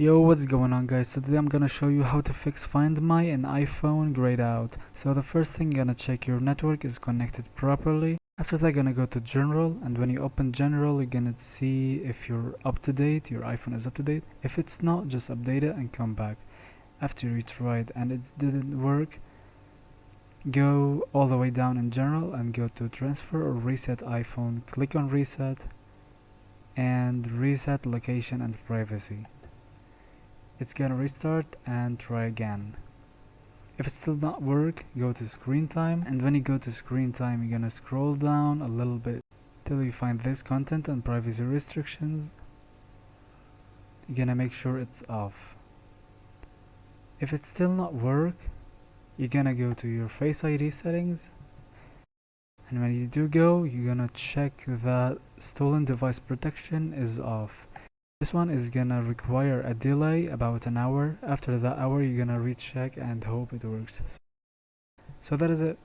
Yo, what's going on guys? Today I'm gonna show you how to fix Find My in iPhone grayed out. So the first thing, you're gonna check your network is connected properly. After that, gonna go to general, and when you open general, you're gonna see if you're up to date, your iPhone is up to date. If it's not, just update it and come back. After you try it and it didn't work, go all the way down in general and go to transfer or reset iPhone. Click on reset and reset location and privacy. It's gonna restart and try again. If it still not work, go to screen time, and when you go to screen time, you're gonna scroll down a little bit till you find this content and privacy restrictions. You're gonna make sure it's off. If it still not work, you're gonna go to your Face ID settings, and when you do go, you're gonna check that stolen device protection is off. This one is gonna require a delay about an hour. After that hour, you're gonna recheck and hope it works. So that is it.